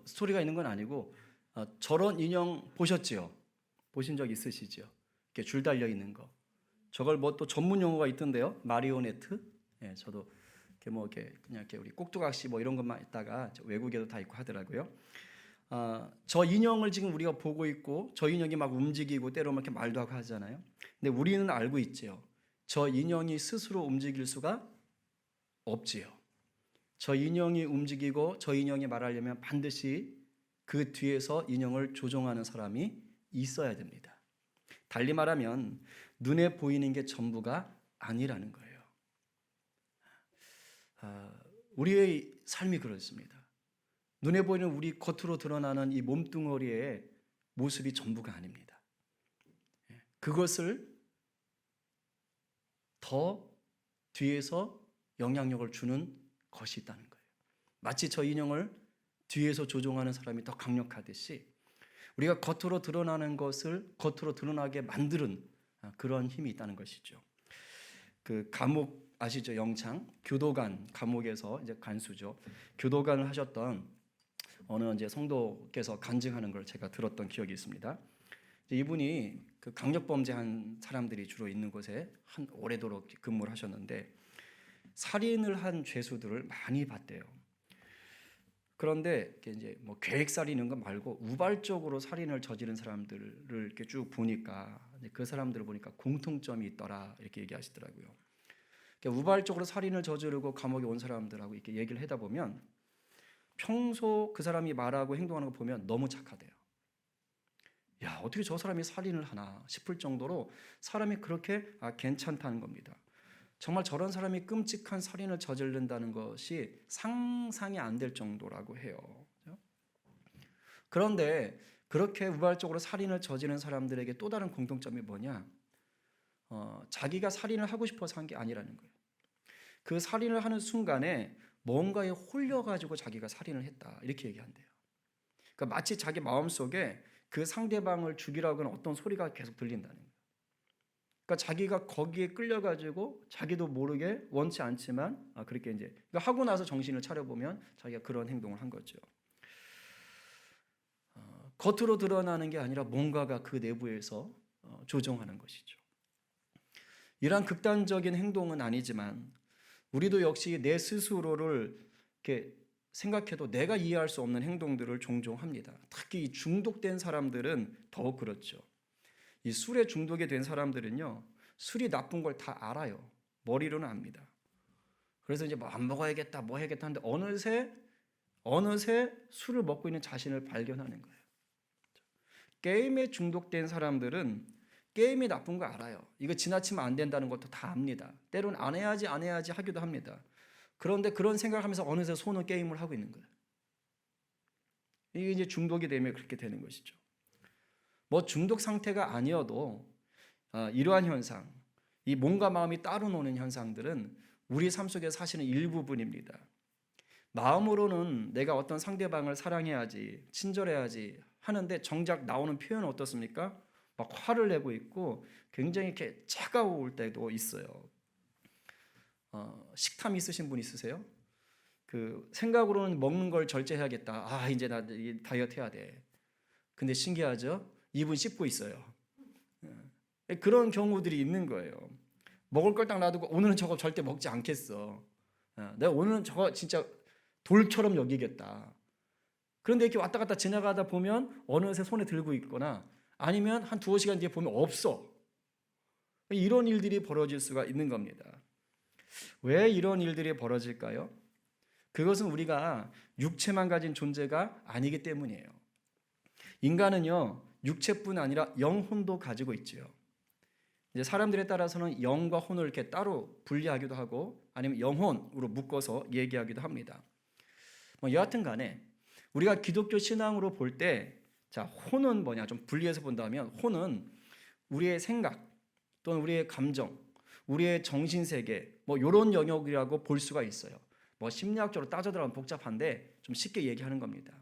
스토리가 있는 건 아니고 저런 인형 보셨지요? 보신 적 있으시죠? 이렇게 줄 달려 있는 거. 저걸 뭐 또 전문 용어가 있던데요. 마리오네트. 예, 저도 이렇게 뭐 이렇게 그냥 이렇게 우리 꼭두각시 뭐 이런 것만 있다가 외국에도 다 있고 하더라고요. 저 인형을 지금 우리가 보고 있고 저 인형이 막 움직이고 때로는 이렇게 말도 하고 하잖아요. 근데 우리는 알고 있지요. 저 인형이 스스로 움직일 수가 없지요. 저 인형이 움직이고 저 인형이 말하려면 반드시 그 뒤에서 인형을 조종하는 사람이 있어야 됩니다. 달리 말하면 눈에 보이는 게 전부가 아니라는 거예요. 우리의 삶이 그렇습니다. 눈에 보이는 우리 겉으로 드러나는 이 몸뚱어리의 모습이 전부가 아닙니다. 그것을 더 뒤에서 영향력을 주는 것이 있다는 거예요. 마치 저 인형을 뒤에서 조종하는 사람이 더 강력하듯이 우리가 겉으로 드러나는 것을 겉으로 드러나게 만드는 그런 힘이 있다는 것이죠. 그 감옥 아시죠? 영창 교도관 감옥에서 이제 간수죠. 교도관을 하셨던 어느 이제 성도께서 간증하는 걸 제가 들었던 기억이 있습니다. 이분이 그 강력범죄한 사람들이 주로 있는 곳에 한 오래도록 근무를 하셨는데 살인을 한 죄수들을 많이 봤대요. 그런데 이제 뭐 계획살인 이런 거 말고 우발적으로 살인을 저지른 사람들을 이렇게 쭉 보니까 그 사람들을 보니까 공통점이 있더라 이렇게 얘기하시더라고요. 그러니까 우발적으로 살인을 저지르고 감옥에 온 사람들하고 이렇게 얘기를 하다 보면 평소 그 사람이 말하고 행동하는 거 보면 너무 착하대요. 야, 어떻게 저 사람이 살인을 하나 싶을 정도로 사람이 그렇게 괜찮다는 겁니다. 정말 저런 사람이 끔찍한 살인을 저지른다는 것이 상상이 안 될 정도라고 해요. 그런데 그렇게 우발적으로 살인을 저지른 사람들에게 또 다른 공통점이 뭐냐? 자기가 살인을 하고 싶어서 한 게 아니라는 거예요. 그 살인을 하는 순간에 뭔가에 홀려가지고 자기가 살인을 했다 이렇게 얘기한대요. 그러니까 마치 자기 마음속에 그 상대방을 죽이라고 하는 어떤 소리가 계속 들린다는 거예요. 그러니까 자기가 거기에 끌려가지고 자기도 모르게 원치 않지만 그렇게 이제 하고 나서 정신을 차려보면 자기가 그런 행동을 한 거죠. 겉으로 드러나는 게 아니라 뭔가가 그 내부에서 조종하는 것이죠. 이러한 극단적인 행동은 아니지만 우리도 역시 내 스스로를 이렇게 생각해도 내가 이해할 수 없는 행동들을 종종 합니다. 특히 이 중독된 사람들은 더욱 그렇죠. 이 술에 중독이 된 사람들은요, 술이 나쁜 걸 다 알아요. 머리로는 압니다. 그래서 이제 뭐 안 먹어야겠다, 뭐 해야겠다 하는데 어느새 술을 먹고 있는 자신을 발견하는 거예요. 게임에 중독된 사람들은 게임이 나쁜 거 알아요. 이거 지나치면 안 된다는 것도 다 압니다. 때로는 안 해야지 하기도 합니다. 그런데 그런 생각하면서 어느새 손은 게임을 하고 있는 거예요. 이게 이제 중독이 되면 그렇게 되는 것이죠. 뭐 중독 상태가 아니어도 이러한 현상, 이 몸과 마음이 따로 노는 현상들은 우리 삶 속에 사실은 일부분입니다. 마음으로는 내가 어떤 상대방을 사랑해야지, 친절해야지 하는데 정작 나오는 표현은 어떻습니까? 막 화를 내고 있고 굉장히 이렇게 차가울 때도 있어요. 식탐 있으신 분 있으세요? 그 생각으로는 먹는 걸 절제해야겠다. 이제 나 다이어트 해야 돼. 근데 신기하죠? 입은 씹고 있어요. 그런 경우들이 있는 거예요. 먹을 걸 딱 놔두고 오늘은 저거 절대 먹지 않겠어. 내가 오늘은 저거 진짜 돌처럼 여기겠다. 그런데 이렇게 왔다 갔다 지나가다 보면 어느새 손에 들고 있거나 아니면 한 두어 시간 뒤에 보면 없어. 이런 일들이 벌어질 수가 있는 겁니다. 왜 이런 일들이 벌어질까요? 그것은 우리가 육체만 가진 존재가 아니기 때문이에요. 인간은요, 육체뿐 아니라 영혼도 가지고 있지요. 이제 사람들에 따라서는 영과 혼을 이렇게 따로 분리하기도 하고 아니면 영혼으로 묶어서 얘기하기도 합니다. 뭐 여하튼 간에 우리가 기독교 신앙으로 볼 때 자, 혼은 뭐냐 좀 분리해서 본다면 혼은 우리의 생각 또는 우리의 감정, 우리의 정신세계 뭐 이런 영역이라고 볼 수가 있어요. 뭐 심리학적으로 따져 들어가면 복잡한데 좀 쉽게 얘기하는 겁니다.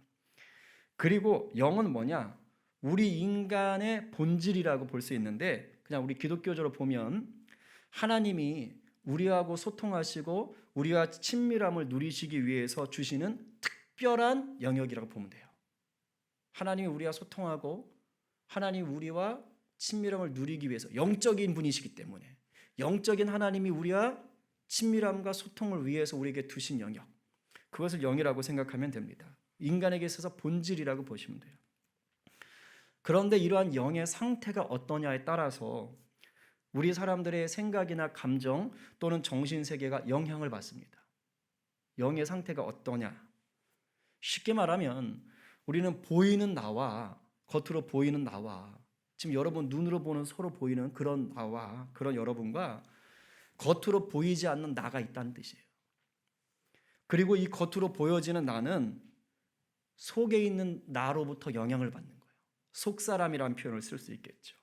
그리고 영은 뭐냐? 우리 인간의 본질이라고 볼 수 있는데 그냥 우리 기독교적으로 보면 하나님이 우리하고 소통하시고 우리와 친밀함을 누리시기 위해서 주시는 특별한 영역이라고 보면 돼요. 하나님이 우리와 소통하고 하나님이 우리와 친밀함을 누리기 위해서 영적인 분이시기 때문에 영적인 하나님이 우리와 친밀함과 소통을 위해서 우리에게 두신 영역, 그것을 영이라고 생각하면 됩니다. 인간에게 있어서 본질이라고 보시면 돼요. 그런데 이러한 영의 상태가 어떠냐에 따라서 우리 사람들의 생각이나 감정 또는 정신세계가 영향을 받습니다. 영의 상태가 어떠냐? 쉽게 말하면 우리는 보이는 나와, 겉으로 보이는 나와, 지금 여러분 눈으로 보는 서로 보이는 그런 나와, 그런 여러분과 겉으로 보이지 않는 나가 있다는 뜻이에요. 그리고 이 겉으로 보여지는 나는 속에 있는 나로부터 영향을 받는 거예요. 속사람이라는 표현을 쓸 수 있겠죠.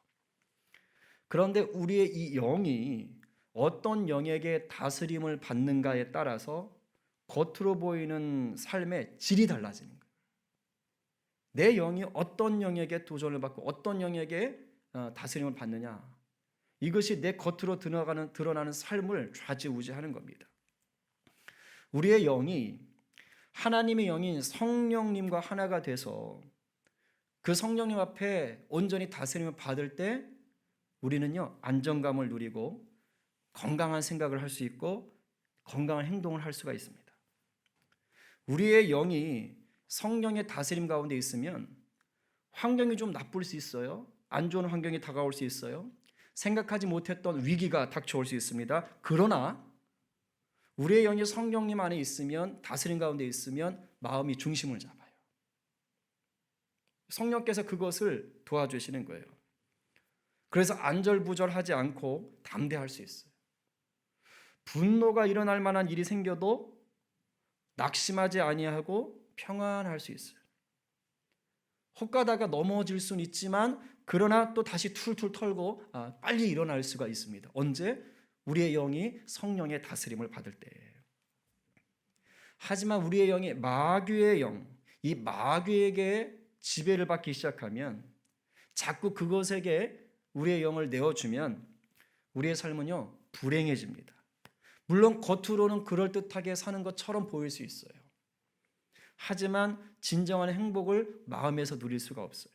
그런데 우리의 이 영이 어떤 영에게 다스림을 받는가에 따라서 겉으로 보이는 삶의 질이 달라지는 거예요. 내 영이 어떤 영에게 도전을 받고 어떤 영에게 다스림을 받느냐, 이것이 내 겉으로 드러나는 삶을 좌지우지하는 겁니다. 우리의 영이 하나님의 영인 성령님과 하나가 돼서 그 성령님 앞에 온전히 다스림을 받을 때 우리는요, 안정감을 누리고 건강한 생각을 할 수 있고 건강한 행동을 할 수가 있습니다. 우리의 영이 성령의 다스림 가운데 있으면 환경이 좀 나쁠 수 있어요. 안 좋은 환경이 다가올 수 있어요. 생각하지 못했던 위기가 닥쳐올 수 있습니다. 그러나 우리의 영이 성령님 안에 있으면, 다스림 가운데 있으면 마음이 중심을 잡아요. 성령께서 그것을 도와주시는 거예요. 그래서 안절부절하지 않고 담대할 수 있어요. 분노가 일어날 만한 일이 생겨도 낙심하지 아니하고 평안할 수 있어요. 혹가다가 넘어질 수는 있지만 그러나 또 다시 툴툴 털고 빨리 일어날 수가 있습니다. 언제? 우리의 영이 성령의 다스림을 받을 때. 하지만 우리의 영이 마귀의 영, 이 마귀에게 지배를 받기 시작하면, 자꾸 그것에게 우리의 영을 내어주면 우리의 삶은요, 불행해집니다. 물론 겉으로는 그럴듯하게 사는 것처럼 보일 수 있어요. 하지만 진정한 행복을 마음에서 누릴 수가 없어요.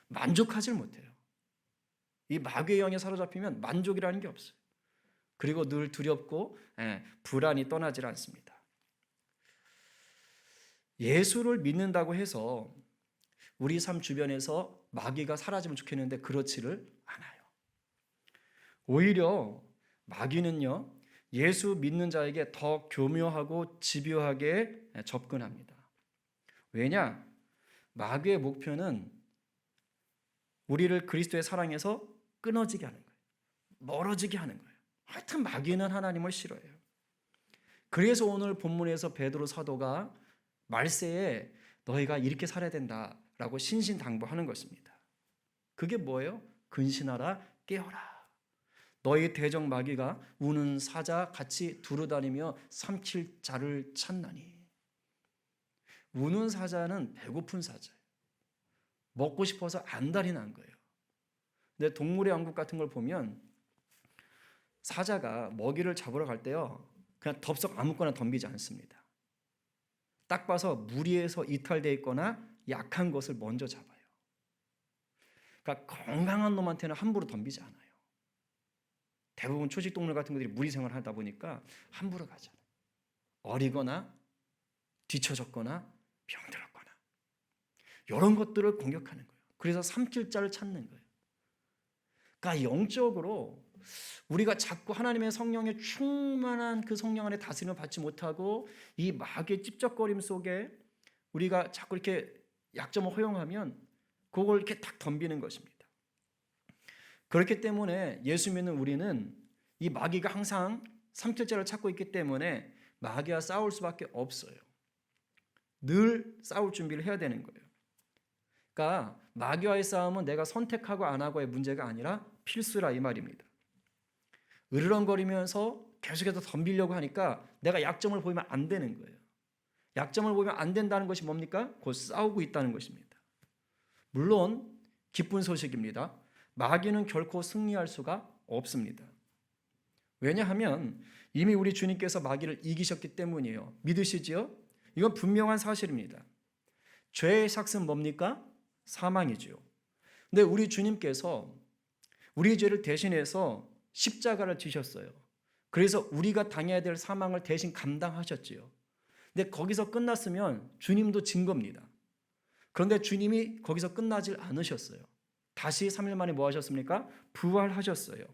만족하질 못해요. 이 마귀의 영에 사로잡히면 만족이라는 게 없어요. 그리고 늘 두렵고 불안이 떠나질 않습니다. 예수를 믿는다고 해서 우리 삶 주변에서 마귀가 사라지면 좋겠는데 그렇지를 않아요. 오히려 마귀는요, 예수 믿는 자에게 더 교묘하고 집요하게 접근합니다. 왜냐? 마귀의 목표는 우리를 그리스도의 사랑에서 끊어지게 하는 거예요. 멀어지게 하는 거예요. 하여튼 마귀는 하나님을 싫어해요. 그래서 오늘 본문에서 베드로 사도가 말세에 너희가 이렇게 살아야 된다라고 신신당부하는 것입니다. 그게 뭐예요? 근신하라, 깨어라. 너희 대적 마귀가 우는 사자 같이 두루다니며 삼킬 자를 찾나니. 우는 사자는 배고픈 사자예요. 먹고 싶어서 안달이 난 거예요. 근데 동물의 왕국 같은 걸 보면 사자가 먹이를 잡으러 갈 때요, 그냥 덥석 아무거나 덤비지 않습니다. 딱 봐서 무리에서 이탈되어 있거나 약한 것을 먼저 잡아요. 그러니까 건강한 놈한테는 함부로 덤비지 않아요. 대부분 초식 동물 같은 것들이 무리 생활을 하다 보니까 함부로 가잖아요. 어리거나 뒤처졌거나 병들었거나 이런 것들을 공격하는 거예요. 그래서 삼킬 자를 찾는 거예요. 그러니까 영적으로 우리가 자꾸 하나님의 성령의 충만한 그 성령 안에 다스림을 받지 못하고 이 마귀의 찝쩍거림 속에 우리가 자꾸 이렇게 약점을 허용하면 그걸 이렇게 딱 덤비는 것입니다. 그렇기 때문에 예수 믿는 우리는 이 마귀가 항상 삼킬자를 찾고 있기 때문에 마귀와 싸울 수밖에 없어요. 늘 싸울 준비를 해야 되는 거예요. 그러니까 마귀와의 싸움은 내가 선택하고 안 하고의 문제가 아니라 필수라 이 말입니다. 으르렁거리면서 계속해서 덤비려고 하니까 내가 약점을 보이면 안 되는 거예요. 약점을 보이면 안 된다는 것이 뭡니까? 곧 싸우고 있다는 것입니다. 물론 기쁜 소식입니다. 마귀는 결코 승리할 수가 없습니다. 왜냐하면 이미 우리 주님께서 마귀를 이기셨기 때문이에요. 믿으시지요? 이건 분명한 사실입니다. 죄의 삭은 뭡니까? 사망이지요. 근데 우리 주님께서 우리 죄를 대신해서 십자가를 지셨어요. 그래서 우리가 당해야 될 사망을 대신 감당하셨지요. 근데 거기서 끝났으면 주님도 진 겁니다. 그런데 주님이 거기서 끝나질 않으셨어요. 다시 3일 만에 뭐 하셨습니까? 부활하셨어요.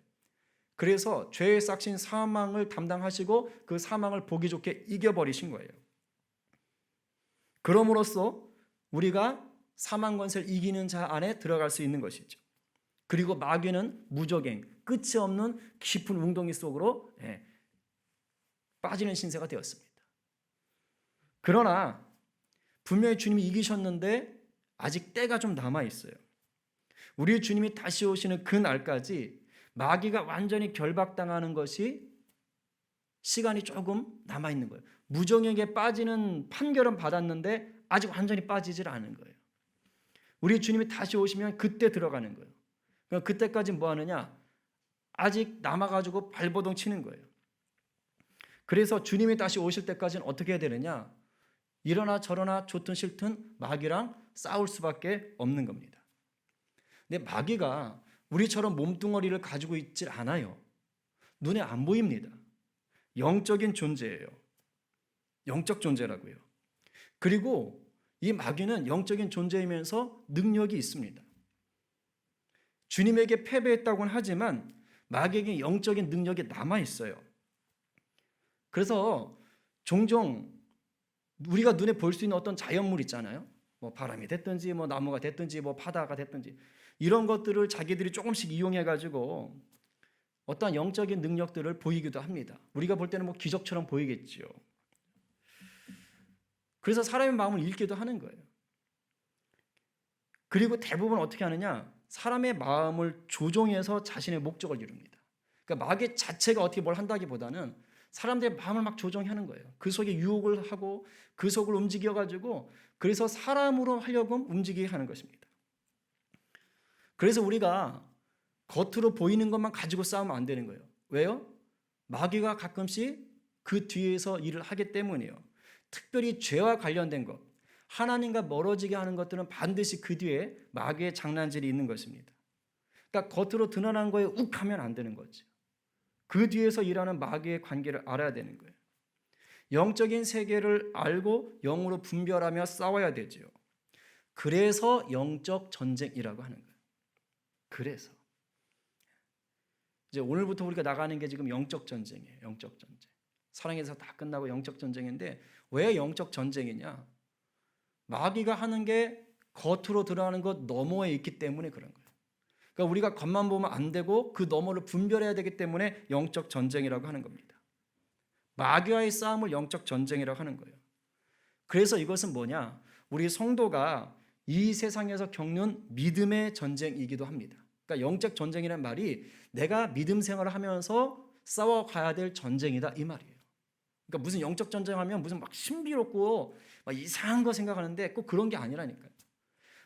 그래서 죄의 삭신 사망을 담당하시고 그 사망을 보기 좋게 이겨버리신 거예요. 그럼으로써 우리가 사망 권세를 이기는 자 안에 들어갈 수 있는 것이죠. 그리고 마귀는 무적행, 끝이 없는 깊은 웅덩이 속으로 빠지는 신세가 되었습니다. 그러나 분명히 주님이 이기셨는데 아직 때가 좀 남아 있어요. 우리 주님이 다시 오시는 그 날까지 마귀가 완전히 결박당하는 것이 시간이 조금 남아 있는 거예요. 무정에게 빠지는 판결은 받았는데 아직 완전히 빠지질 않은 거예요. 우리 주님이 다시 오시면 그때 들어가는 거예요. 그러니까 그때까지 뭐 하느냐? 아직 남아가지고 발버둥 치는 거예요. 그래서 주님이 다시 오실 때까지는 어떻게 해야 되느냐? 이러나 저러나 좋든 싫든 마귀랑 싸울 수밖에 없는 겁니다. 근데 마귀가 우리처럼 몸뚱어리를 가지고 있질 않아요. 눈에 안 보입니다. 영적인 존재예요. 영적 존재라고요. 그리고 이 마귀는 영적인 존재이면서 능력이 있습니다. 주님에게 패배했다고는 하지만 마귀에게 영적인 능력이 남아 있어요. 그래서 종종 우리가 눈에 볼 수 있는 어떤 자연물 있잖아요. 뭐 바람이 됐든지 뭐 나무가 됐든지 뭐 바다가 됐든지 이런 것들을 자기들이 조금씩 이용해 가지고 어떤 영적인 능력들을 보이기도 합니다. 우리가 볼 때는 뭐 기적처럼 보이겠지요. 그래서 사람의 마음을 읽기도 하는 거예요. 그리고 대부분 어떻게 하느냐? 사람의 마음을 조종해서 자신의 목적을 이룹니다. 그러니까 마귀 자체가 어떻게 뭘 한다기보다는 사람들의 마음을 막 조종하는 거예요. 그 속에 유혹을 하고 그 속을 움직여가지고 그래서 사람으로 하려고 움직이게 하는 것입니다. 그래서 우리가 겉으로 보이는 것만 가지고 싸우면 안 되는 거예요. 왜요? 마귀가 가끔씩 그 뒤에서 일을 하기 때문이에요. 특별히 죄와 관련된 것, 하나님과 멀어지게 하는 것들은 반드시 그 뒤에 마귀의 장난질이 있는 것입니다. 그러니까 겉으로 드러난 거에 욱하면 안 되는 거죠. 그 뒤에서 일하는 마귀의 관계를 알아야 되는 거예요. 영적인 세계를 알고 영으로 분별하며 싸워야 되지요. 그래서 영적 전쟁이라고 하는 거예요. 그래서 이제 오늘부터 우리가 나가는 게 지금 영적 전쟁이에요. 영적 전쟁. 사랑에서 다 끝나고 영적 전쟁인데 왜 영적 전쟁이냐? 마귀가 하는 게 겉으로 드러나는 것 너머에 있기 때문에 그런 거예요. 그러니까 우리가 겉만 보면 안 되고 그 너머를 분별해야 되기 때문에 영적 전쟁이라고 하는 겁니다. 마귀와의 싸움을 영적 전쟁이라고 하는 거예요. 그래서 이것은 뭐냐? 우리 성도가 이 세상에서 겪는 믿음의 전쟁이기도 합니다. 그러니까 영적 전쟁이라는 말이 내가 믿음 생활을 하면서 싸워가야 될 전쟁이다 이 말이에요. 그러니까 무슨 영적 전쟁하면 무슨 막 신비롭고 막 이상한 거 생각하는데 꼭 그런 게 아니라니까요.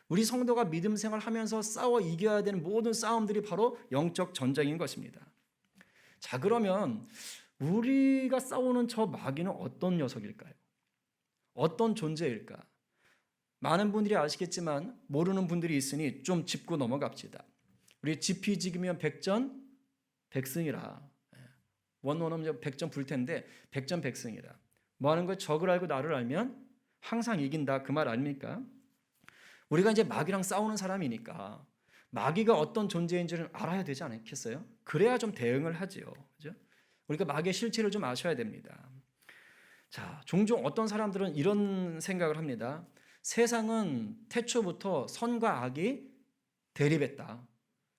우리 성도가 믿음 생활하면서 싸워 이겨야 되는 모든 싸움들이 바로 영적 전쟁인 것입니다. 자, 그러면 우리가 싸우는 저 마귀는 어떤 녀석일까요? 어떤 존재일까? 많은 분들이 아시겠지만 모르는 분들이 있으니 좀 짚고 넘어갑시다. 우리 지피지기면 백전백승이라. 원원하면 백전 불텐데 백전백승이라. 뭐 하는 거예요? 적을 알고 나를 알면 항상 이긴다 그 말 아닙니까? 우리가 이제 마귀랑 싸우는 사람이니까 마귀가 어떤 존재인지를 알아야 되지 않겠어요? 그래야 좀 대응을 하지요. 그죠? 우리가 마귀의 실체를 좀 아셔야 됩니다. 자, 종종 어떤 사람들은 이런 생각을 합니다. 세상은 태초부터 선과 악이 대립했다.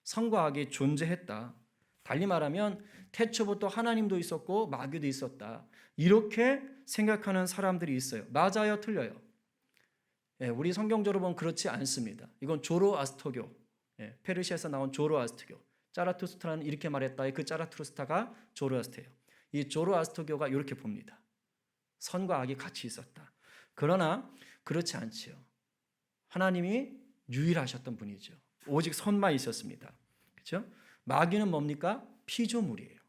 선과 악이 존재했다. 달리 말하면 태초부터 하나님도 있었고 마귀도 있었다. 이렇게 생각하는 사람들이 있어요. 맞아요? 틀려요? 우리 성경적으로 보면 그렇지 않습니다. 이건 조로아스터교, 페르시아에서 나온 조로아스터교. 짜라투스트라는 이렇게 말했다. 그 짜라투스트가 조로아스터예요. 이 조로아스터교가 이렇게 봅니다. 선과 악이 같이 있었다. 그러나 그렇지 않지요. 하나님이 유일하셨던 분이죠. 오직 선만 있었습니다. 그렇죠? 마귀는 뭡니까? 피조물이에요.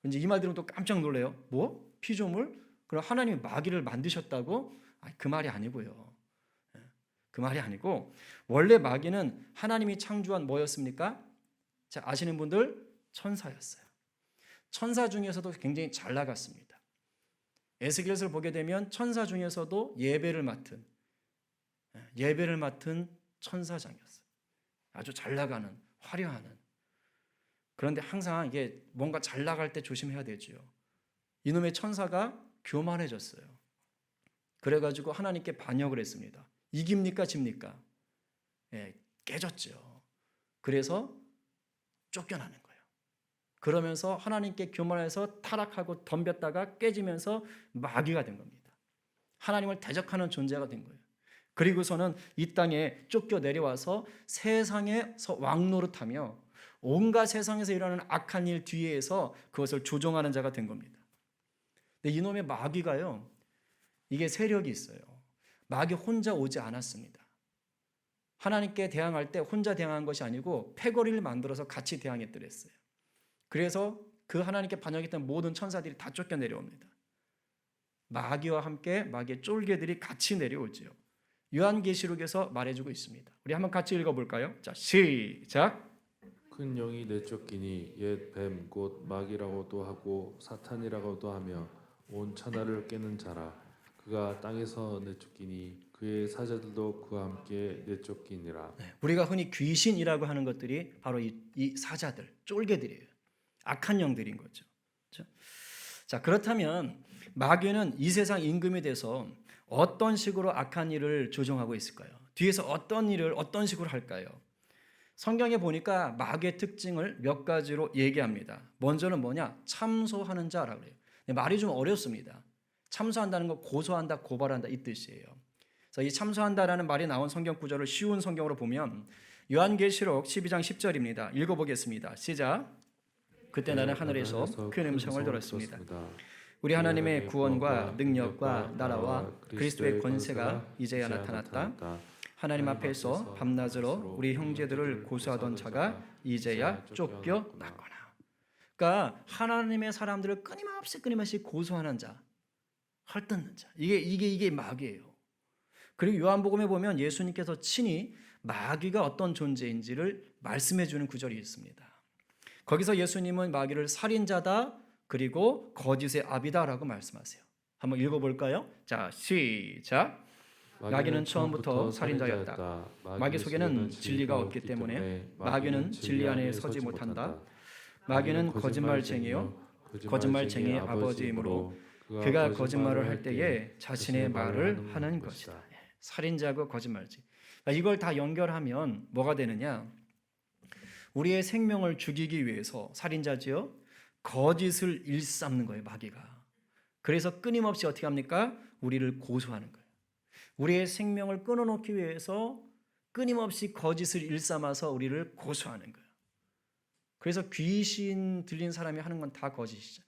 이제 이 말 들으면 또 깜짝 놀래요. 뭐? 피조물? 그럼 하나님이 마귀를 만드셨다고? 그 말이 아니고요. 그 말이 아니고 원래 마귀는 하나님이 창조한 뭐였습니까? 자, 아시는 분들 천사였어요. 천사 중에서도 굉장히 잘 나갔습니다. 에스겔서를 보게 되면 천사 중에서도 예배를 맡은 천사장이었어요. 아주 잘 나가는 화려하는. 그런데 항상 이게 뭔가 잘 나갈 때 조심해야 되죠. 이놈의 천사가 교만해졌어요. 그래가지고 하나님께 반역을 했습니다. 이깁니까 집니까? 깨졌죠. 그래서 쫓겨나는 거예요. 그러면서 하나님께 교만해서 타락하고 덤볐다가 깨지면서 마귀가 된 겁니다. 하나님을 대적하는 존재가 된 거예요. 그리고서는 이 땅에 쫓겨 내려와서 세상에서 왕노릇하며 온갖 세상에서 일어나는 악한 일 뒤에서 그것을 조종하는 자가 된 겁니다. 근데 이놈의 마귀가요, 이게 세력이 있어요. 마귀 혼자 오지 않았습니다. 하나님께 대항할 때 혼자 대항한 것이 아니고 패거리를 만들어서 같이 대항했더랬어요. 그래서 그 하나님께 반역했던 모든 천사들이 다 쫓겨 내려옵니다. 마귀와 함께 마귀의 쫄개들이 같이 내려오지요. 요한계시록에서 말해주고 있습니다. 우리 한번 같이 읽어볼까요? 자, 시작. 큰 영이 내쫓기니 옛 뱀 곧 마귀라고도 하고 사탄이라고도 하며 온 천하를 깨는 자라. 그가 땅에서 내쫓기니 그의 사자들도 그와 함께 내쫓기니라. 우리가 흔히 귀신이라고 하는 것들이 바로 이 사자들, 쫄개들이에요. 악한 영들인 거죠. 자, 그렇다면 마귀는 이 세상 임금이 돼서 어떤 식으로 악한 일을 조종하고 있을까요? 뒤에서 어떤 일을 어떤 식으로 할까요? 성경에 보니까 마귀의 특징을 몇 가지로 얘기합니다. 먼저는 뭐냐? 참소하는 자라고 그래요. 말이 좀 어렵습니다. 참소한다는 거 고소한다, 고발한다 이 뜻이에요. 그래서 이 참소한다라는 말이 나온 성경 구절을 쉬운 성경으로 보면 요한계시록 12장 10절입니다. 읽어보겠습니다. 시작. 그때 나는 하늘에서 큰 음성을 들었습니다. 우리 하나님의 구원과 능력과 나라와 그리스도의 권세가 이제야 나타났다. 하나님 앞에서 밤낮으로 우리 형제들을 고소하던 자가 이제야 쫓겨났구나. 그러니까 하나님의 사람들을 끊임없이 고소하는 자, 헐뜯는 자. 이게 마귀예요. 그리고 요한복음에 보면 예수님께서 친히 마귀가 어떤 존재인지를 말씀해 주는 구절이 있습니다. 거기서 예수님은 마귀를 살인자다 그리고 거짓의 아비다라고 말씀하세요. 한번 읽어볼까요? 자, 시작. 마귀는 처음부터 살인자였다. 마귀 속에는 진리가 없기 때문에 마귀는 진리 안에 서지 못한다. 마귀는 거짓말쟁이요 거짓말쟁이의 아버지이므로 그가 거짓말을 할 때에 자신의 말을 하는 것이다. 살인자고 거짓말쟁이. 이걸 다 연결하면 뭐가 되느냐? 우리의 생명을 죽이기 위해서 살인자지요 거짓을 일삼는 거예요, 마귀가. 그래서 끊임없이 어떻게 합니까? 우리를 고소하는 거예요. 우리의 생명을 끊어놓기 위해서 끊임없이 거짓을 일삼아서 우리를 고소하는 거예요. 그래서 귀신 들린 사람이 하는 건 다 거짓이죠.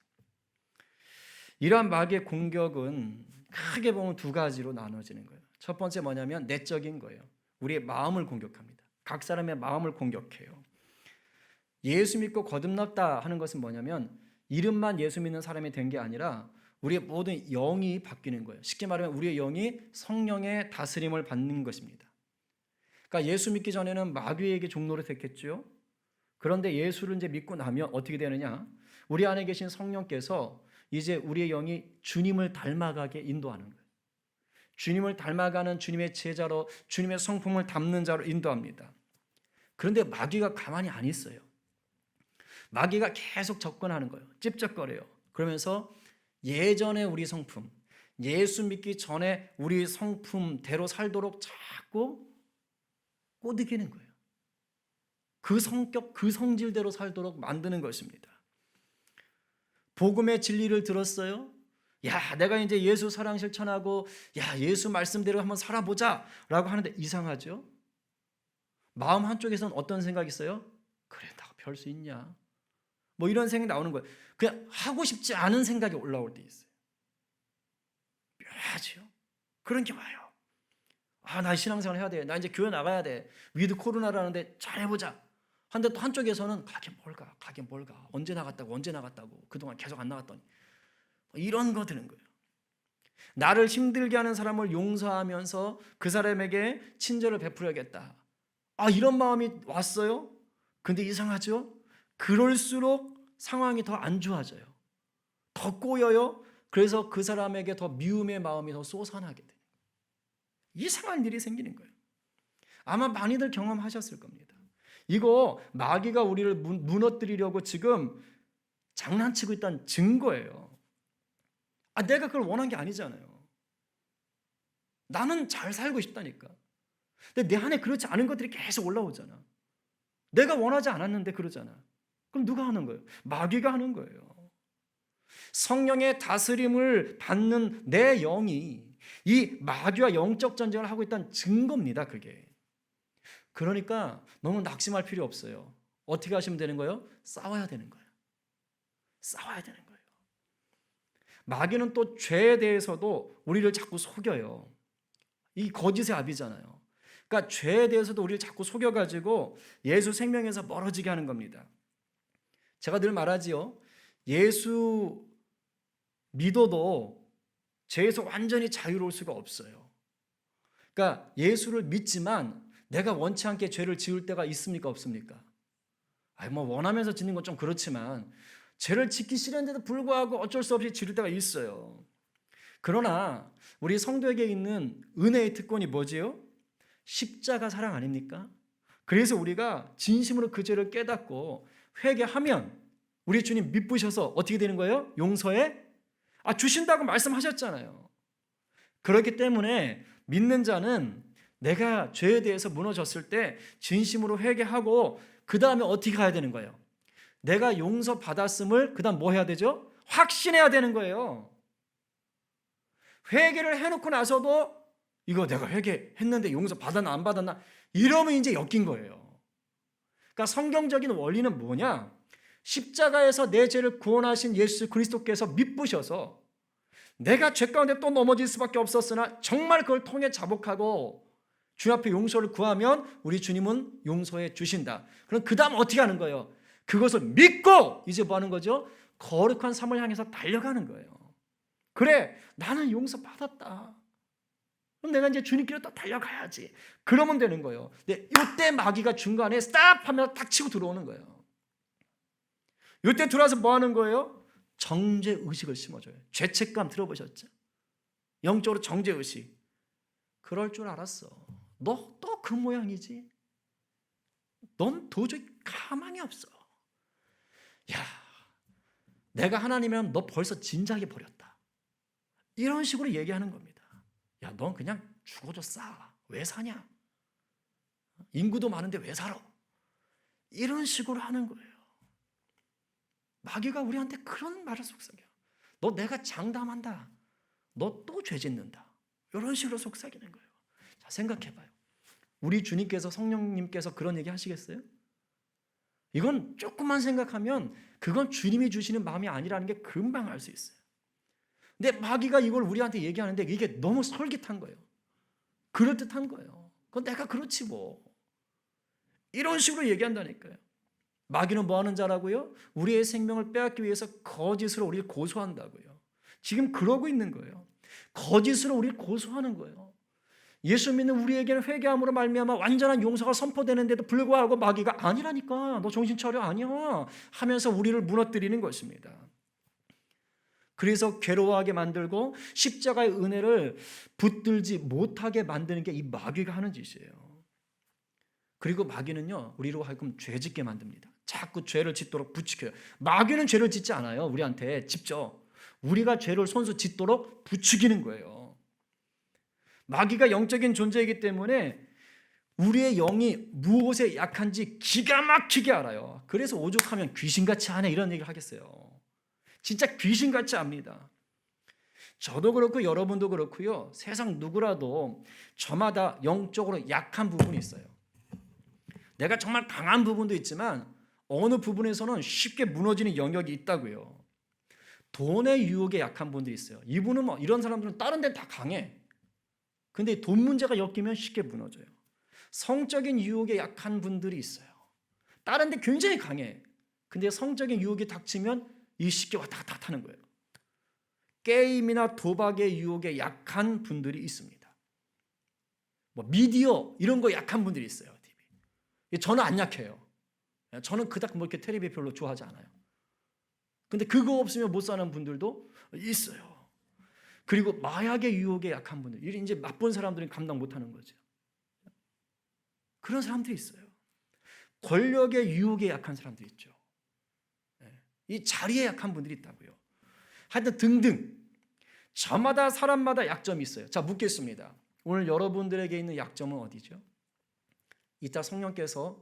이러한 마귀의 공격은 크게 보면 두 가지로 나눠지는 거예요. 첫 번째 뭐냐면 내적인 거예요. 우리의 마음을 공격합니다. 각 사람의 마음을 공격해요. 예수 믿고 거듭났다 하는 것은 뭐냐면 이름만 예수 믿는 사람이 된 게 아니라 우리의 모든 영이 바뀌는 거예요. 쉽게 말하면 우리의 영이 성령의 다스림을 받는 것입니다. 그러니까 예수 믿기 전에는 마귀에게 종노릇 했겠죠. 그런데 예수를 이제 믿고 나면 어떻게 되느냐? 우리 안에 계신 성령께서 이제 우리의 영이 주님을 닮아가게 인도하는 거예요. 주님을 닮아가는 주님의 제자로 주님의 성품을 담는 자로 인도합니다. 그런데 마귀가 가만히 안 있어요. 마귀가 계속 접근하는 거예요. 찝쩍거려요. 그러면서 예전의 우리 성품, 예수 믿기 전에 우리 성품대로 살도록 자꾸 꼬드기는 거예요. 그 성격, 그 성질대로 살도록 만드는 것입니다. 복음의 진리를 들었어요? 야, 내가 이제 예수 사랑 실천하고 야, 예수 말씀대로 한번 살아보자 라고 하는데 이상하죠? 마음 한쪽에서는 어떤 생각이 있어요? 그래, 나 별 수 있냐? 뭐 이런 생각이 나오는 거예요. 그냥 하고 싶지 않은 생각이 올라올 때 있어요. 묘하죠? 그런 게 와요. 아, 나 신앙생활 해야 돼. 나 이제 교회 나가야 돼. 위드 코로나라는데 잘해보자. 한데 또 한쪽에서는 가긴 뭘 가. 언제 나갔다고. 그동안 계속 안 나갔더니. 이런 거 드는 거예요. 나를 힘들게 하는 사람을 용서하면서 그 사람에게 친절을 베풀어야겠다. 이런 마음이 왔어요. 근데 이상하죠? 그럴수록 상황이 더 안 좋아져요. 더 꼬여요. 그래서 그 사람에게 더 미움의 마음이 더 솟아나게 돼요. 이상한 일이 생기는 거예요. 아마 많이들 경험하셨을 겁니다. 이거 마귀가 우리를 무너뜨리려고 지금 장난치고 있다는 증거예요. 내가 그걸 원한 게 아니잖아요. 나는 잘 살고 싶다니까. 근데 내 안에 그렇지 않은 것들이 계속 올라오잖아. 내가 원하지 않았는데 그러잖아. 그럼 누가 하는 거예요? 마귀가 하는 거예요. 성령의 다스림을 받는 내 영이 이 마귀와 영적 전쟁을 하고 있다는 증거입니다. 그게. 그러니까 너무 낙심할 필요 없어요. 어떻게 하시면 되는 거예요? 싸워야 되는 거예요. 싸워야 되는 거예요. 마귀는 또 죄에 대해서도 우리를 자꾸 속여요. 이 거짓의 아비잖아요. 그러니까 죄에 대해서도 우리를 자꾸 속여가지고 예수 생명에서 멀어지게 하는 겁니다. 제가 늘 말하지요. 예수 믿어도 죄에서 완전히 자유로울 수가 없어요. 그러니까 예수를 믿지만 내가 원치 않게 죄를 지을 때가 있습니까? 없습니까? 원하면서 짓는 건 좀 그렇지만 죄를 짓기 싫은데도 불구하고 어쩔 수 없이 지을 때가 있어요. 그러나 우리 성도에게 있는 은혜의 특권이 뭐지요? 십자가 사랑 아닙니까? 그래서 우리가 진심으로 그 죄를 깨닫고 회개하면 우리 주님 믿으셔서 어떻게 되는 거예요? 용서해 주신다고 말씀하셨잖아요. 그렇기 때문에 믿는 자는 내가 죄에 대해서 무너졌을 때 진심으로 회개하고 그 다음에 어떻게 가야 되는 거예요? 내가 용서받았음을 그 다음 뭐 해야 되죠? 확신해야 되는 거예요. 회개를 해놓고 나서도 이거 내가 회개했는데 용서받았나 안 받았나 이러면 이제 엮인 거예요. 그러니까 성경적인 원리는 뭐냐? 십자가에서 내 죄를 구원하신 예수 그리스도께서 믿으셔서 내가 죄 가운데 또 넘어질 수밖에 없었으나 정말 그걸 통해 자복하고 주 앞에 용서를 구하면 우리 주님은 용서해 주신다. 그럼 그 다음 어떻게 하는 거예요? 그것을 믿고 이제 뭐 하는 거죠? 거룩한 삶을 향해서 달려가는 거예요. 그래, 나는 용서받았다. 그럼 내가 이제 주님께로 또 달려가야지. 그러면 되는 거예요. 근데 이때 마귀가 중간에 스탑 하면 탁 치고 들어오는 거예요. 이때 들어와서 뭐 하는 거예요? 정죄의식을 심어줘요. 죄책감 들어보셨죠? 영적으로 정죄의식. 그럴 줄 알았어. 너 또 그 모양이지? 넌 도저히 가망이 없어. 야, 내가 하나님이면 너 벌써 진작에 버렸다. 이런 식으로 얘기하는 겁니다. 야, 넌 그냥 죽어도 싸. 왜 사냐? 인구도 많은데 왜 살아? 이런 식으로 하는 거예요. 마귀가 우리한테 그런 말을 속삭여. 너 내가 장담한다. 너 또 죄 짓는다. 이런 식으로 속삭이는 거예요. 자, 생각해봐요. 우리 주님께서 성령님께서 그런 얘기 하시겠어요? 이건 조금만 생각하면 그건 주님이 주시는 마음이 아니라는 게 금방 알 수 있어요. 근데 마귀가 이걸 우리한테 얘기하는데 이게 너무 솔깃한 거예요. 그럴듯한 거예요. 그건 내가 그렇지 뭐. 이런 식으로 얘기한다니까요. 마귀는 뭐 하는 자라고요? 우리의 생명을 빼앗기 위해서 거짓으로 우리를 고소한다고요. 지금 그러고 있는 거예요. 거짓으로 우리를 고소하는 거예요. 예수 믿는 우리에게는 회개함으로 말미암아 완전한 용서가 선포되는데도 불구하고 마귀가 아니라니까 너 정신 차려 아니야 하면서 우리를 무너뜨리는 것입니다. 그래서 괴로워하게 만들고 십자가의 은혜를 붙들지 못하게 만드는 게 이 마귀가 하는 짓이에요. 그리고 마귀는요 우리로 하여금 죄짓게 만듭니다. 자꾸 죄를 짓도록 부추겨요. 마귀는 죄를 짓지 않아요. 우리한테 직접 우리가 죄를 손수 짓도록 부추기는 거예요. 마귀가 영적인 존재이기 때문에 우리의 영이 무엇에 약한지 기가 막히게 알아요. 그래서 오죽하면 귀신같이 하네 이런 얘기를 하겠어요. 진짜 귀신같이 압니다. 저도 그렇고 여러분도 그렇고요. 세상 누구라도 저마다 영적으로 약한 부분이 있어요. 내가 정말 강한 부분도 있지만 어느 부분에서는 쉽게 무너지는 영역이 있다고요. 돈의 유혹에 약한 분들이 있어요. 이분은 뭐 이런 사람들은 다른 데는 다 강해. 근데 돈 문제가 엮이면 쉽게 무너져요. 성적인 유혹에 약한 분들이 있어요. 다른 데 굉장히 강해. 근데 성적인 유혹이 닥치면 이 쉽게 왔다 갔다 하는 거예요. 게임이나 도박의 유혹에 약한 분들이 있습니다. 뭐 미디어 이런 거 약한 분들이 있어요. TV. 저는 안 약해요. 저는 그닥 뭐 이렇게 텔레비 별로 좋아하지 않아요. 근데 그거 없으면 못 사는 분들도 있어요. 그리고 마약의 유혹에 약한 분들, 이제 맛본 사람들은 감당 못하는 거죠. 그런 사람들이 있어요. 권력의 유혹에 약한 사람들이 있죠. 이 자리에 약한 분들이 있다고요. 하여튼 등등 저마다 사람마다 약점이 있어요. 자, 묻겠습니다. 오늘 여러분들에게 있는 약점은 어디죠? 이따 성령께서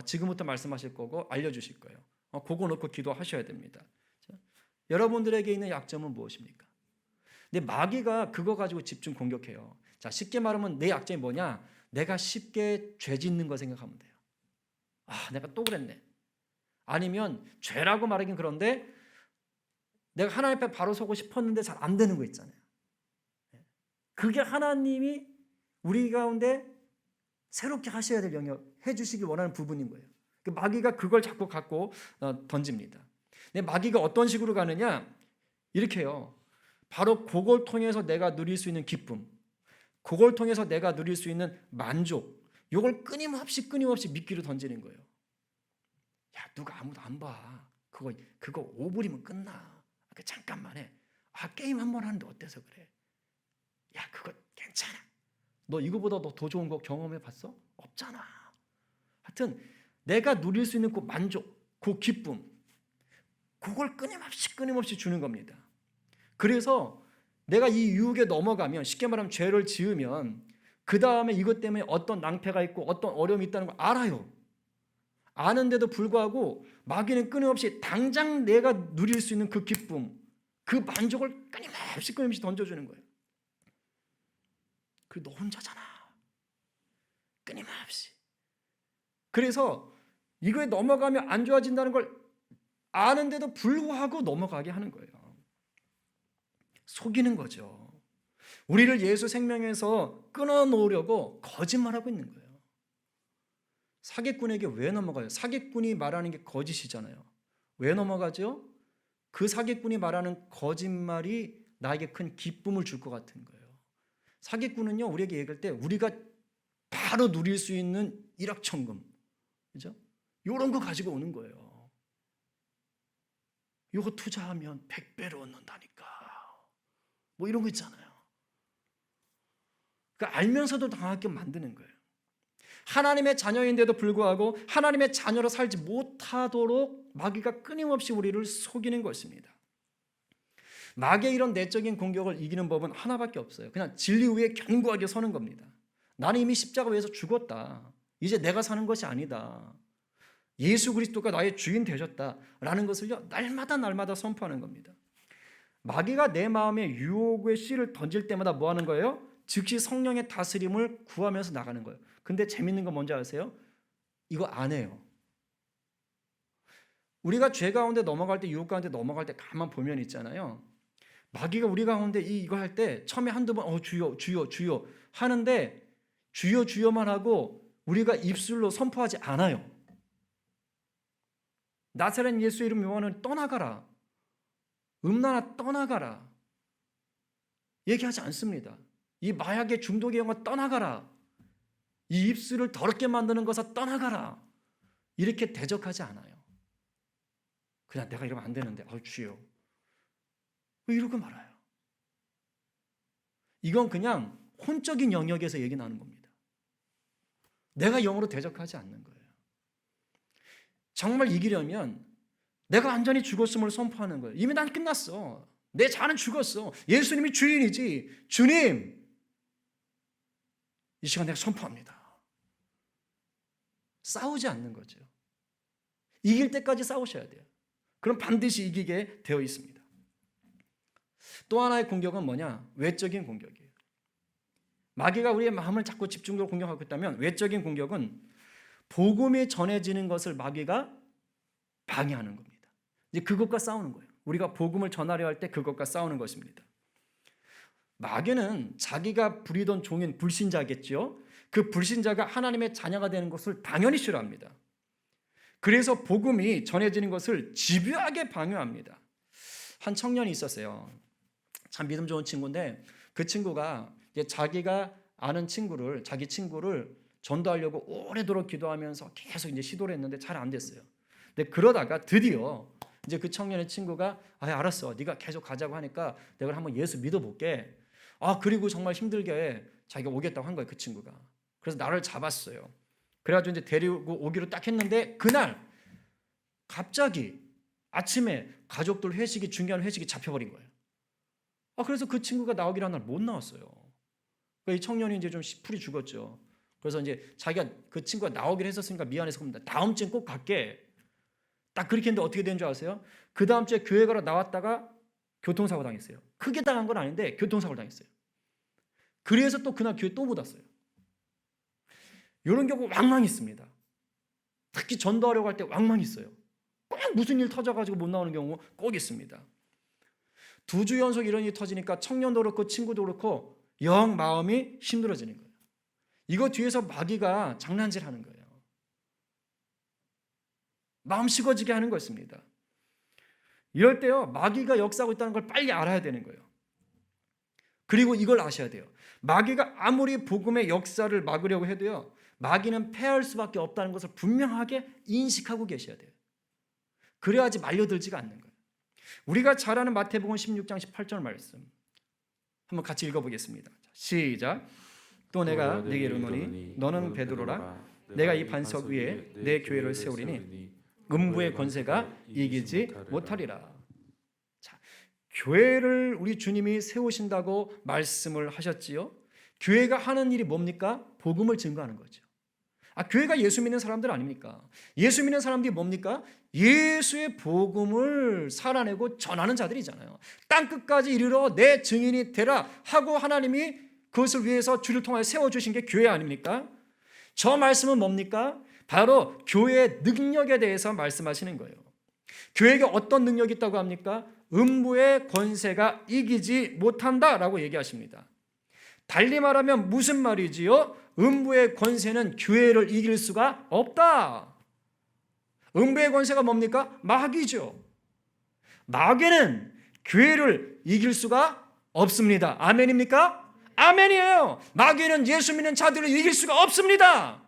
지금부터 말씀하실 거고 알려주실 거예요. 그거 놓고 기도하셔야 됩니다. 자, 여러분들에게 있는 약점은 무엇입니까? 근데 마귀가 그거 가지고 집중 공격해요. 자, 쉽게 말하면 내 약점이 뭐냐? 내가 쉽게 죄 짓는 거 생각하면 돼요. 내가 또 그랬네. 아니면 죄라고 말하긴 그런데 내가 하나님 앞에 바로 서고 싶었는데 잘 안 되는 거 있잖아요. 그게 하나님이 우리 가운데 새롭게 하셔야 될 영역, 해주시길 원하는 부분인 거예요. 마귀가 그걸 자꾸 갖고 던집니다. 근데 마귀가 어떤 식으로 가느냐? 이렇게 해요. 바로 그걸 통해서 내가 누릴 수 있는 기쁨, 그걸 통해서 내가 누릴 수 있는 만족, 이걸 끊임없이 미끼로 던지는 거예요. 야, 누가 아무도 안 봐. 그거 5불이면 끝나. 잠깐만 해. 게임 한 번 하는데 어때서 그래? 야, 그거 괜찮아. 너 이거보다 더 좋은 거 경험해 봤어? 없잖아. 하여튼 내가 누릴 수 있는 그 만족, 그 기쁨, 그걸 끊임없이 주는 겁니다. 그래서 내가 이 유혹에 넘어가면, 쉽게 말하면 죄를 지으면 그 다음에 이것 때문에 어떤 낭패가 있고 어떤 어려움이 있다는 걸 알아요. 아는데도 불구하고 마귀는 끊임없이 당장 내가 누릴 수 있는 그 기쁨, 그 만족을 끊임없이 던져주는 거예요. 너 혼자잖아. 끊임없이. 그래서 이거에 넘어가면 안 좋아진다는 걸 아는데도 불구하고 넘어가게 하는 거예요. 속이는 거죠. 우리를 예수 생명에서 끊어놓으려고 거짓말하고 있는 거예요. 사기꾼에게 왜 넘어가요? 사기꾼이 말하는 게 거짓이잖아요. 왜 넘어가죠? 그 사기꾼이 말하는 거짓말이 나에게 큰 기쁨을 줄 것 같은 거예요. 사기꾼은요, 우리에게 얘기할 때 우리가 바로 누릴 수 있는 일확천금, 그죠? 이런 거 가지고 오는 거예요. 이거 투자하면 100배로 얻는다니까. 뭐 이런 거 있잖아요. 그러니까 알면서도 당하게 만드는 거예요. 하나님의 자녀인데도 불구하고 하나님의 자녀로 살지 못하도록 마귀가 끊임없이 우리를 속이는 것입니다. 마귀의 이런 내적인 공격을 이기는 법은 하나밖에 없어요. 그냥 진리 위에 견고하게 서는 겁니다. 나는 이미 십자가 위에서 죽었다. 이제 내가 사는 것이 아니다. 예수 그리스도가 나의 주인 되셨다라는 것을요, 날마다 선포하는 겁니다. 마귀가 내 마음에 유혹의 씨를 던질 때마다 뭐 하는 거예요? 즉시 성령의 다스림을 구하면서 나가는 거예요. 근데 재밌는 건 뭔지 아세요? 이거 안 해요. 우리가 죄 가운데 넘어갈 때, 유혹 가운데 넘어갈 때 가만 보면 있잖아요. 마귀가 우리 가운데 이거 할 때 처음에 한두 번 주여 하는데 주여만 하고 우리가 입술로 선포하지 않아요. 나사렛 예수 이름 명하는 떠나가라. 음란아 떠나가라. 얘기하지 않습니다. 이 마약의 중독의 영혼 떠나가라. 이 입술을 더럽게 만드는 것아 떠나가라. 이렇게 대적하지 않아요. 그냥 내가 이러면 안 되는데 주여 왜 이러고 말아요. 이건 그냥 혼적인 영역에서 얘기 나는 겁니다. 내가 영으로 대적하지 않는 거예요. 정말 이기려면 내가 완전히 죽었음을 선포하는 거예요. 이미 난 끝났어. 내 자는 죽었어. 예수님이 주인이지. 주님, 이 시간 내가 선포합니다. 싸우지 않는 거죠. 이길 때까지 싸우셔야 돼요. 그럼 반드시 이기게 되어 있습니다. 또 하나의 공격은 뭐냐? 외적인 공격이에요. 마귀가 우리의 마음을 자꾸 집중적으로 공격하고 있다면 외적인 공격은 복음이 전해지는 것을 마귀가 방해하는 겁니다. 이제 그것과 싸우는 거예요. 우리가 복음을 전하려 할 때 그것과 싸우는 것입니다. 마귀는 자기가 부리던 종인 불신자겠죠. 그 불신자가 하나님의 자녀가 되는 것을 당연히 싫어합니다. 그래서 복음이 전해지는 것을 집요하게 방해합니다. 한 청년이 있었어요. 참 믿음 좋은 친구인데 그 친구가 이제 자기가 아는 친구를 자기 친구를 전도하려고 오래도록 기도하면서 계속 이제 시도를 했는데 잘 안 됐어요. 근데 그러다가 드디어 이제 그 청년의 친구가 알았어. 네가 계속 가자고 하니까 내가 한번 예수 믿어볼게. 그리고 정말 힘들게 자기가 오겠다고 한 거예요. 그 친구가. 그래서 나를 잡았어요. 그래가지고 이제 데리고 오기로 딱 했는데 그날 갑자기 아침에 가족들 회식이 중요한 회식이 잡혀버린 거예요. 그래서 그 친구가 나오기로 한 날 못 나왔어요. 그러니까 이 청년이 이제 좀 풀이 죽었죠. 그래서 이제 자기가 그 친구가 나오기로 했었으니까 미안해서 그럼 다음 주엔 꼭 갈게. 딱 그렇게 했는데 어떻게 된 줄 아세요? 그 다음 주에 교회 가러 나왔다가 교통사고 당했어요. 크게 당한 건 아닌데 교통사고를 당했어요. 그래서 또 그날 교회 또 못 왔어요. 이런 경우 왕왕 있습니다. 특히 전도하려고 할 때 왕왕 있어요. 꼭 무슨 일 터져가지고 못 나오는 경우 꼭 있습니다. 2주 연속 이런 일이 터지니까 청년도 그렇고 친구도 그렇고 영 마음이 힘들어지는 거예요. 이거 뒤에서 마귀가 장난질하는 거예요. 마음 식어지게 하는 것입니다. 이럴 때요 마귀가 역사하고 있다는 걸 빨리 알아야 되는 거예요. 그리고 이걸 아셔야 돼요. 마귀가 아무리 복음의 역사를 막으려고 해도요 마귀는 패할 수밖에 없다는 것을 분명하게 인식하고 계셔야 돼요. 그래야지 말려들지가 않는 거예요. 우리가 잘 아는 마태복음 16장 18절 말씀 한번 같이 읽어보겠습니다. 시작. 또 내가 네게 이르노니 너는 베드로라. 내가 이 반석 위에 내 교회를 세우리니 음부의 권세가 이기지 못하리라. 자, 교회를 우리 주님이 세우신다고 말씀을 하셨지요. 교회가 하는 일이 뭡니까? 복음을 증거하는 거죠. 교회가 예수 믿는 사람들 아닙니까? 예수 믿는 사람들이 뭡니까? 예수의 복음을 살아내고 전하는 자들이잖아요. 땅끝까지 이르러 내 증인이 되라 하고 하나님이 그것을 위해서 주를 통하여 세워주신 게 교회 아닙니까? 저 말씀은 뭡니까? 바로 교회의 능력에 대해서 말씀하시는 거예요. 교회에게 어떤 능력이 있다고 합니까? 음부의 권세가 이기지 못한다라고 얘기하십니다. 달리 말하면 무슨 말이지요? 음부의 권세는 교회를 이길 수가 없다. 음부의 권세가 뭡니까? 마귀죠. 마귀는 교회를 이길 수가 없습니다. 아멘입니까? 아멘이에요. 마귀는 예수 믿는 자들을 이길 수가 없습니다.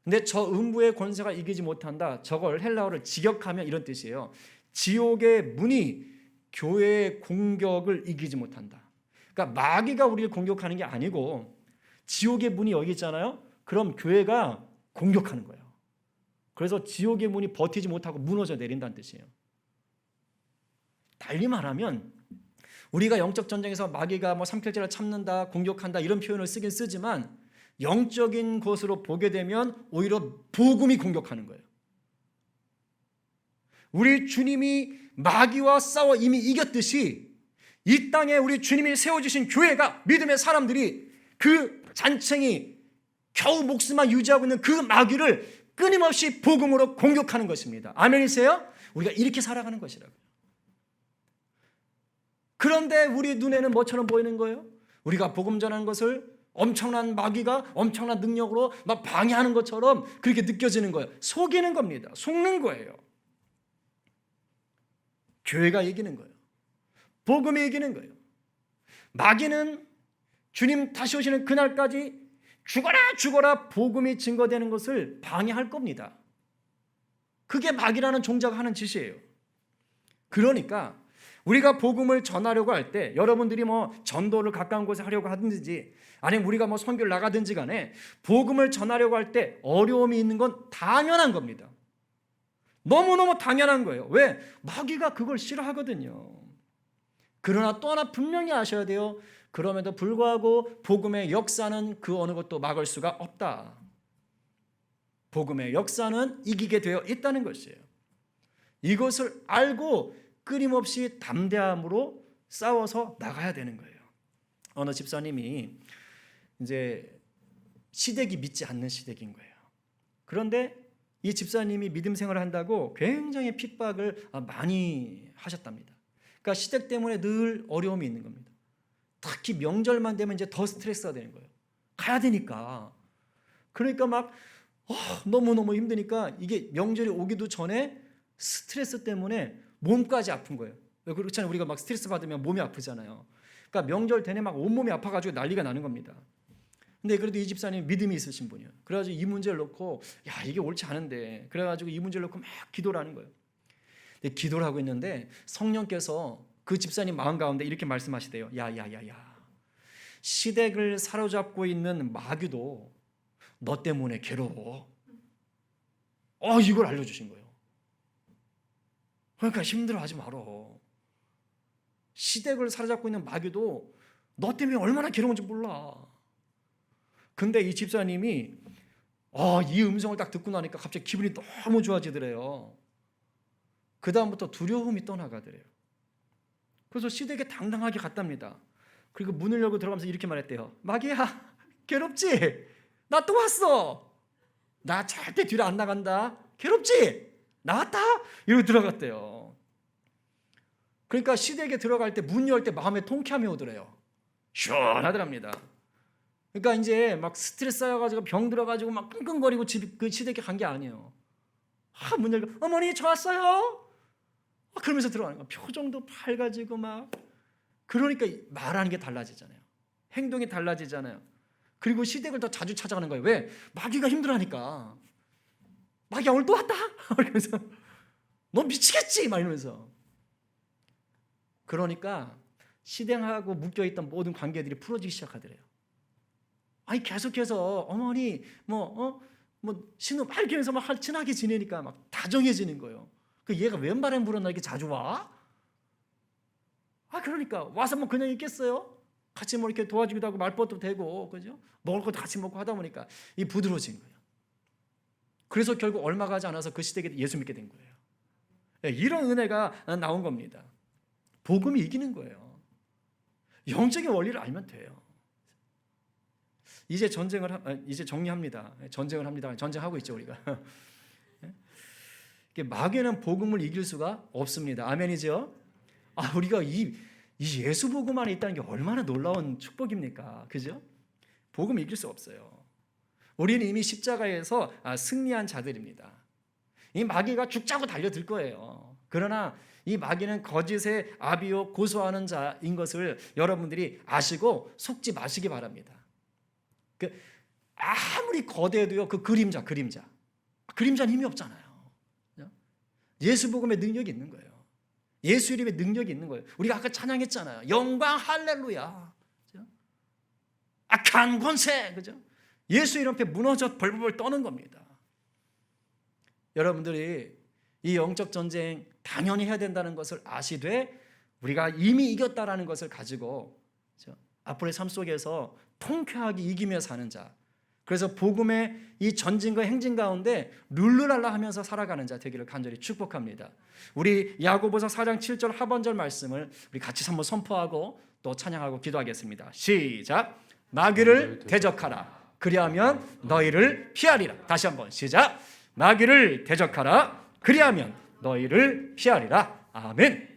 근데 저 음부의 권세가 이기지 못한다. 저걸 헬라어를 직역하면 이런 뜻이에요. 지옥의 문이 교회의 공격을 이기지 못한다. 그러니까 마귀가 우리를 공격하는 게 아니고 지옥의 문이 여기 있잖아요. 그럼 교회가 공격하는 거예요. 그래서 지옥의 문이 버티지 못하고 무너져 내린다는 뜻이에요. 달리 말하면 우리가 영적 전쟁에서 마귀가 삼킬자를 참는다, 공격한다 이런 표현을 쓰긴 쓰지만 영적인 것으로 보게 되면 오히려 복음이 공격하는 거예요. 우리 주님이 마귀와 싸워 이미 이겼듯이 이 땅에 우리 주님이 세워주신 교회가 믿음의 사람들이 그 잔챙이 겨우 목숨만 유지하고 있는 그 마귀를 끊임없이 복음으로 공격하는 것입니다. 아멘이세요? 우리가 이렇게 살아가는 것이라고요. 그런데 우리 눈에는 뭐처럼 보이는 거예요? 우리가 복음 전하는 것을 엄청난 마귀가 엄청난 능력으로 막 방해하는 것처럼 그렇게 느껴지는 거예요. 속이는 겁니다. 속는 거예요. 교회가 이기는 거예요. 복음이 이기는 거예요. 마귀는 주님 다시 오시는 그날까지 죽어라 복음이 증거되는 것을 방해할 겁니다. 그게 마귀라는 종자가 하는 짓이에요. 그러니까 우리가 복음을 전하려고 할 때 여러분들이 전도를 가까운 곳에 하려고 하든지 아니면 우리가 선교를 나가든지 간에 복음을 전하려고 할 때 어려움이 있는 건 당연한 겁니다. 너무너무 당연한 거예요. 왜? 마귀가 그걸 싫어하거든요. 그러나 또 하나 분명히 아셔야 돼요. 그럼에도 불구하고 복음의 역사는 그 어느 것도 막을 수가 없다. 복음의 역사는 이기게 되어 있다는 것이에요. 이것을 알고 끊임없이 담대함으로 싸워서 나가야 되는 거예요. 어느 집사님이 이제 시댁이 믿지 않는 시댁인 거예요. 그런데 이 집사님이 믿음 생활을 한다고 굉장히 핍박을 많이 하셨답니다. 그러니까 시댁 때문에 늘 어려움이 있는 겁니다. 특히 명절만 되면 이제 더 스트레스가 되는 거예요. 가야 되니까. 그러니까 막 너무너무 힘드니까 이게 명절이 오기도 전에 스트레스 때문에 몸까지 아픈 거예요. 그렇잖아요. 우리가 막 스트레스 받으면 몸이 아프잖아요. 그러니까 명절 되네 막 온몸이 아파가지고 난리가 나는 겁니다. 근데 그래도 이 집사님 믿음이 있으신 분이에요. 그래가지고 이 문제를 놓고 야 이게 옳지 않은데 그래가지고 이 문제를 놓고 막 기도를 하는 거예요. 근데 기도를 하고 있는데 성령께서 그 집사님 마음 가운데 이렇게 말씀하시대요. 야야야야 시댁을 사로잡고 있는 마귀도 너 때문에 괴로워. 이걸 알려주신 거예요. 그러니까 힘들어하지 말어. 시댁을 사로잡고 있는 마귀도 너 때문에 얼마나 괴로운지 몰라. 근데 이 집사님이 이 음성을 딱 듣고 나니까 갑자기 기분이 너무 좋아지더래요. 그 다음부터 두려움이 떠나가더래요. 그래서 시댁에 당당하게 갔답니다. 그리고 문을 열고 들어가면서 이렇게 말했대요. 마귀야 괴롭지? 나 또 왔어. 나 절대 뒤로 안 나간다. 괴롭지? 나왔다? 이러고 들어갔대요. 그러니까 시댁에 들어갈 때 문 열 때 마음에 통쾌함이 오더래요. 시원하더랍니다. 그러니까 이제 막 스트레스 쌓여가지고 병 들어가지고 막 끙끙거리고 그 시댁에 간 게 아니에요. 문 열고 어머니 저 왔어요. 그러면서 들어가는 거야. 표정도 밝아지고 막. 그러니까 말하는 게 달라지잖아요. 행동이 달라지잖아요. 그리고 시댁을 더 자주 찾아가는 거예요. 왜? 마귀가 힘들어하니까. 마귀야 오늘 또 왔다. 그러면서 너 미치겠지 막 이러면서. 그러니까 시댁하고 묶여있던 모든 관계들이 풀어지기 시작하더래요. 아니 계속해서 어머니 신우 막 이렇게 해서 막 친하게 지내니까 막 다정해지는 거예요. 그 얘가 웬 바람 불었나 이렇게 자주 와? 그러니까 와서 뭐 그냥 있겠어요? 같이 뭐 이렇게 도와주기도 하고 말벗도 되고 그죠? 먹을 것도 같이 먹고 하다 보니까 이 부드러워진 거예요. 그래서 결국 얼마 가지 않아서 그 시댁에 예수 믿게 된 거예요. 이런 은혜가 나온 겁니다. 복음이 이기는 거예요. 영적인 원리를 알면 돼요. 이제 정리합니다. 전쟁을 합니다. 전쟁하고 있죠 우리가. 마귀는 복음을 이길 수가 없습니다. 아멘이죠? 우리가 이 예수 복음 안에 있다는 게 얼마나 놀라운 축복입니까? 그죠? 복음 이길 수 없어요. 우리는 이미 십자가에서 승리한 자들입니다. 이 마귀가 죽자고 달려들 거예요. 그러나 이 마귀는 거짓의 아비요 고소하는 자인 것을 여러분들이 아시고 속지 마시기 바랍니다. 아무리 거대해도요 그 그림자는 힘이 없잖아요. 예수 복음의 능력이 있는 거예요. 예수 이름의 능력이 있는 거예요. 우리가 아까 찬양했잖아요. 영광 할렐루야. 악한 권세, 그죠? 예수 이름 앞에 무너져 벌벌 떠는 겁니다. 여러분들이 이 영적 전쟁 당연히 해야 된다는 것을 아시되 우리가 이미 이겼다라는 것을 가지고 앞으로의 삶 속에서 통쾌하게 이기며 사는 자. 그래서 복음의 이 전진과 행진 가운데 룰루랄라 하면서 살아가는 자 되기를 간절히 축복합니다. 우리 야고보서 4장 7절 하반절 말씀을 우리 같이 한번 선포하고 또 찬양하고 기도하겠습니다. 시작. 마귀를 대적하라. 그리하면 너희를 피하리라. 다시 한번 시작. 마귀를 대적하라. 그리하면 너희를 피하리라. 아멘.